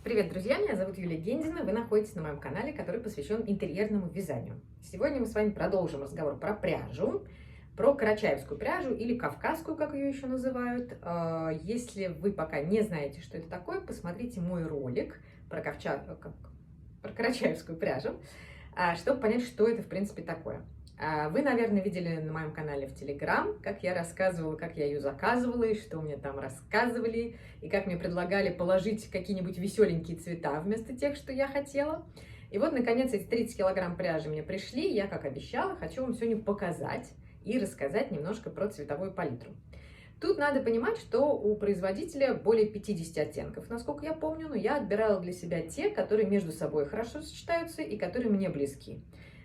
Привет, друзья! Меня зовут Юлия Гендзина. Вы находитесь на моем канале, который посвящен интерьерному вязанию. Сегодня мы с вами продолжим разговор про пряжу, про карачаевскую пряжу или кавказскую, как ее еще называют. Если вы пока не знаете, что это такое, посмотрите мой ролик про карачаевскую пряжу, чтобы понять, что это в принципе такое. Вы, наверное, видели на моем канале в Телеграм, как я рассказывала, как я ее заказывала, и что мне там рассказывали, и как мне предлагали положить какие-нибудь веселенькие цвета вместо тех, что я хотела. И вот, наконец, эти 30 килограмм пряжи мне пришли, я, как обещала, хочу вам сегодня показать и рассказать немножко про цветовую палитру. Тут надо понимать, что у производителя более 50 оттенков, насколько я помню, но я отбирала для себя те, которые между собой хорошо сочетаются и которые мне близки.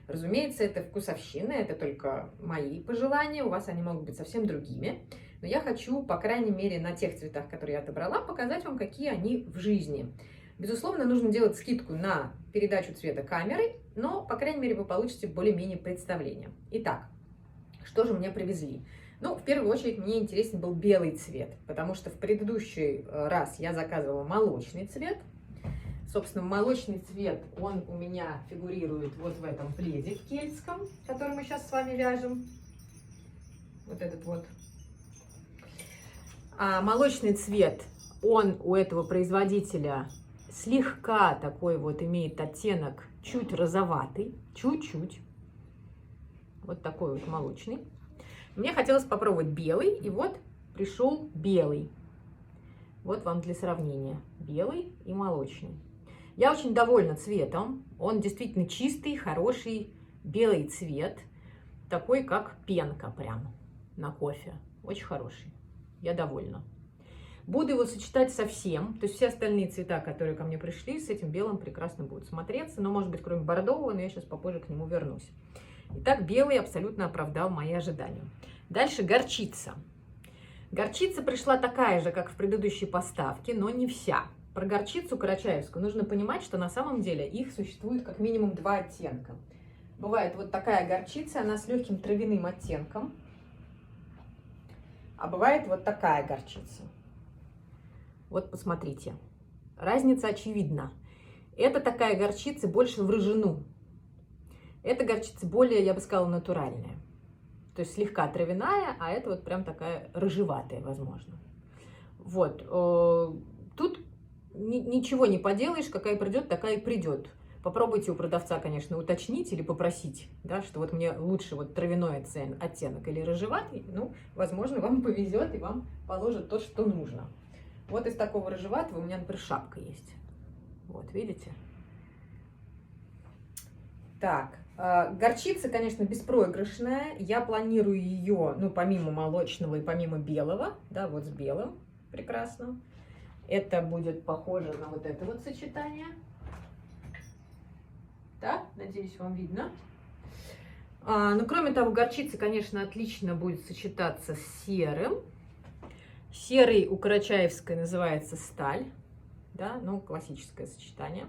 Разумеется, это вкусовщина, это только мои пожелания, у вас они могут быть совсем другими. Но я хочу, по крайней мере, на тех цветах, которые я отобрала, показать вам, какие они в жизни. Безусловно, нужно делать скидку на передачу цвета камерой, но, по крайней мере, вы получите более-менее представление. Итак, что же мне привезли? Ну, в первую очередь, мне интересен был белый цвет, потому что в предыдущий раз я заказывала молочный цвет. Собственно, молочный цвет, он у меня фигурирует вот в этом пледе в кельтском, который мы сейчас с вами вяжем. Вот этот вот. А молочный цвет, он у этого производителя слегка такой вот имеет оттенок чуть розоватый, чуть-чуть. Вот такой вот молочный. Мне хотелось попробовать белый, и вот пришел белый. Вот вам для сравнения. Белый и молочный. Я очень довольна цветом. Он действительно чистый, хороший, белый цвет. Такой, как пенка прям на кофе. Очень хороший. Я довольна. Буду его сочетать со всем. То есть все остальные цвета, которые ко мне пришли, с этим белым прекрасно будут смотреться. Но, может быть, кроме бордового, но я сейчас попозже к нему вернусь. Итак, белый абсолютно оправдал мои ожидания. Дальше горчица. Горчица пришла такая же, как в предыдущей поставке, но не вся. Про горчицу карачаевскую нужно понимать, что на самом деле их существует как минимум два оттенка. Бывает вот такая горчица, она с легким травяным оттенком. А бывает вот такая горчица. Вот посмотрите. Разница очевидна. Это такая горчица больше в рыжину. Эта горчица более, я бы сказала, натуральная. То есть слегка травяная, а это вот прям такая рыжеватая, возможно. Вот. Тут ничего не поделаешь, какая придет, такая и придет. Попробуйте у продавца, конечно, уточнить или попросить, да, что вот мне лучше вот травяной оттенок или рыжеватый. Ну, возможно, вам повезет и вам положат то, что нужно. Вот из такого рыжеватого у меня, например, шапка есть. Вот, видите? Так, горчица, конечно, беспроигрышная. Я планирую ее, ну, помимо молочного и помимо белого, да, вот с белым, прекрасно. Это будет похоже на вот это вот сочетание. Да, надеюсь, вам видно. Ну, кроме того, горчица, конечно, отлично будет сочетаться с серым. Серый у карачаевской называется сталь, да, ну, классическое сочетание.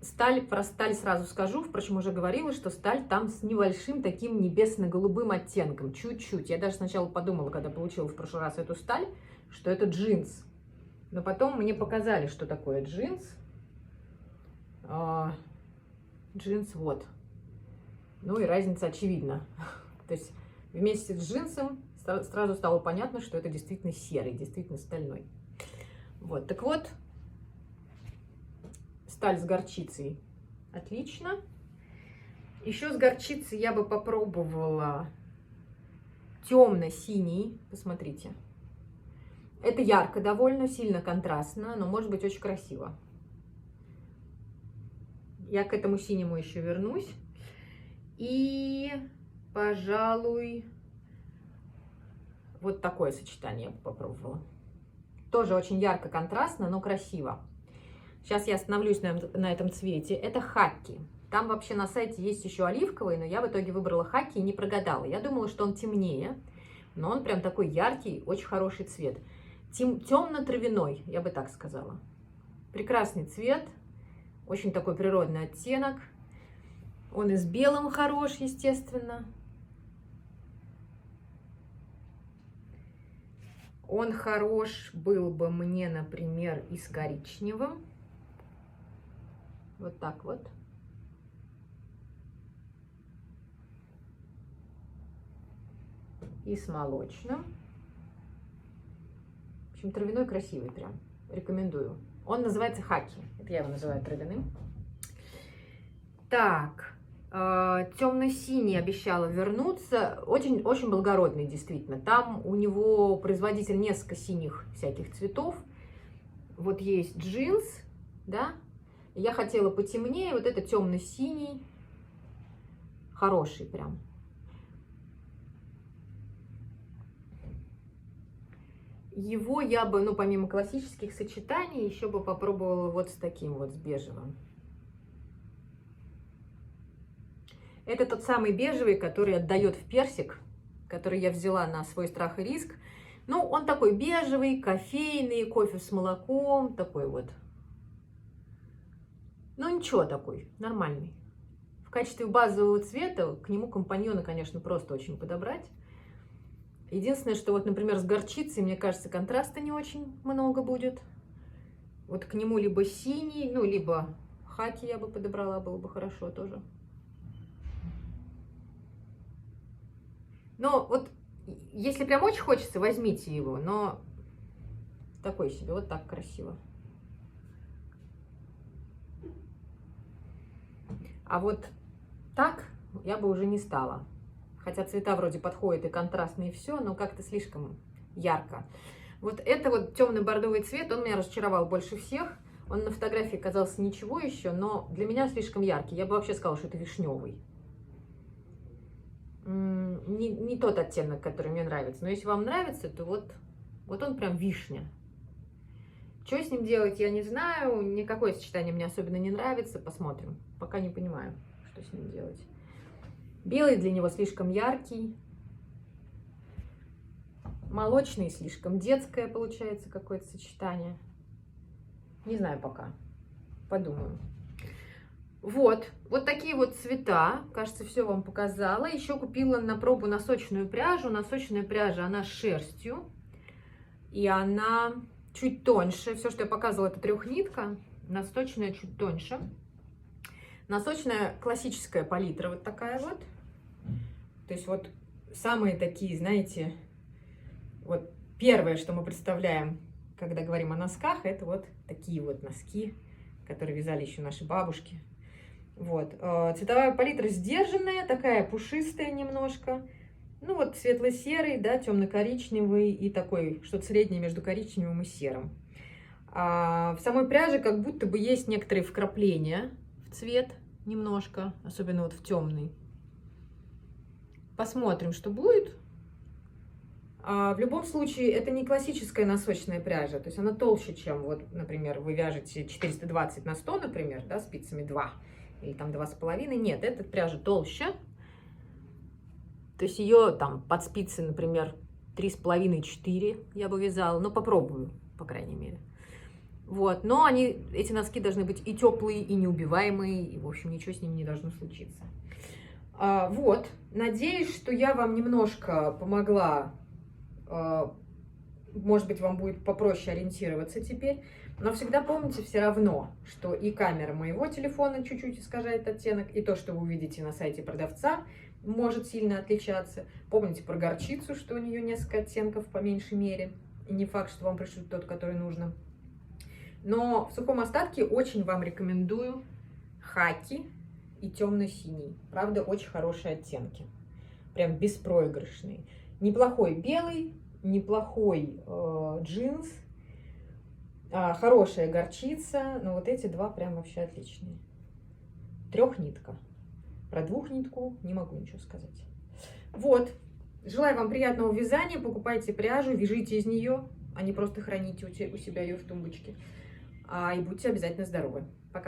Сталь, про сталь сразу скажу, впрочем, уже говорила, что сталь там с небольшим таким небесно-голубым оттенком, чуть-чуть. Я даже сначала подумала, когда получила в прошлый раз эту сталь, что это джинс. Но потом мне показали, что такое джинс. Джинс вот. Ну и разница очевидна. То есть вместе с джинсом сразу стало понятно, что это действительно серый, действительно стальной. Вот, так вот. Сталь с горчицей. Отлично. Еще с горчицей я бы попробовала темно-синий. Посмотрите. Это ярко довольно, сильно контрастно, но может быть очень красиво. Я к этому синему еще вернусь. И, пожалуй, вот такое сочетание я бы попробовала. Тоже очень ярко контрастно, но красиво. Сейчас я остановлюсь на этом цвете. Это хаки. Там вообще на сайте есть еще оливковый, но я в итоге выбрала хаки и не прогадала. Я думала, что он темнее, но он прям такой яркий, очень хороший цвет. Темно-травяной, я бы так сказала. Прекрасный цвет, очень такой природный оттенок. Он и с белым хорош, естественно. Он хорош был бы мне, например, и с коричневым. Вот так вот. И с молочным. В общем, травяной красивый прям. Рекомендую. Он называется хаки. Это я его называю травяным. Так, темно-синий обещала вернуться. Очень благородный, действительно. Там у него производитель несколько синих всяких цветов. Вот есть джинс, да. Я хотела потемнее. Вот это темно-синий. Хороший прям. Его я бы, ну, помимо классических сочетаний, еще бы попробовала вот с таким вот, с бежевым. Это тот самый бежевый, который отдает в персик, который я взяла на свой страх и риск. Ну, он такой бежевый, кофейный, кофе с молоком, такой вот. Ну, ничего такой, нормальный. В качестве базового цвета к нему компаньона, конечно, просто очень подобрать. Единственное, что вот, например, с горчицей, мне кажется, контраста не очень много будет. Вот к нему либо синий, ну, либо хаки я бы подобрала, было бы хорошо тоже. Но вот, если прям очень хочется, возьмите его, но такой себе, вот так красиво. А вот так я бы уже не стала. Хотя цвета вроде подходят и контрастные, и все, но как-то слишком ярко. Вот это вот темный бордовый цвет, он меня разочаровал больше всех. Он на фотографии казался ничего еще, но для меня слишком яркий. Я бы вообще сказала, что это вишневый. Не тот оттенок, который мне нравится. Но если вам нравится, то вот он прям вишня. Что с ним делать, я не знаю. Никакое сочетание мне особенно не нравится. Посмотрим. Пока не понимаю, что с ним делать. Белый для него слишком яркий. Молочный слишком детское получается какое-то сочетание. Не знаю пока. Подумаю. Вот такие вот цвета. Кажется, все вам показала. Еще купила на пробу носочную пряжу. Носочная пряжа, она с шерстью. И она чуть тоньше. Все, что я показывала, это трехнитка. Носочная чуть тоньше. Носочная классическая палитра вот такая вот. То есть вот самые такие, знаете, вот первое, что мы представляем, когда говорим о носках, это вот такие вот носки, которые вязали еще наши бабушки. Вот. Цветовая палитра сдержанная, такая пушистая немножко. Ну вот светло-серый, да, темно-коричневый и такой, что-то среднее между коричневым и серым. В самой пряже как будто бы есть некоторые вкрапления в цвет немножко, особенно вот в темный. Посмотрим, что будет. В любом случае, это не классическая носочная пряжа, то есть она толще, чем, вот, например, вы вяжете 420 на 100, например, да, спицами 2 или там 2,5. Нет, эта пряжа толще. То есть ее там под спицы, например, 3,5-4 я бы вязала, но попробую, по крайней мере. Вот, но эти носки должны быть и теплые, и неубиваемые, и, в общем, ничего с ними не должно случиться. Вот, надеюсь, что я вам немножко помогла. Может быть, вам будет попроще ориентироваться теперь. Но всегда помните все равно, что и камера моего телефона чуть-чуть искажает оттенок, и то, что вы увидите на сайте продавца, может сильно отличаться. Помните про горчицу, что у нее несколько оттенков по меньшей мере. И не факт, что вам пришлют тот, который нужно. Но в сухом остатке очень вам рекомендую хаки и темно-синий. Правда, очень хорошие оттенки. Прям беспроигрышные. Неплохой белый, неплохой джинс, хорошая горчица. Но вот эти два прям вообще отличные. Трехнитка. Про двухнитку не могу ничего сказать. Вот. Желаю вам приятного вязания. Покупайте пряжу, вяжите из нее, а не просто храните у себя ее в тумбочке. И будьте обязательно здоровы. Пока.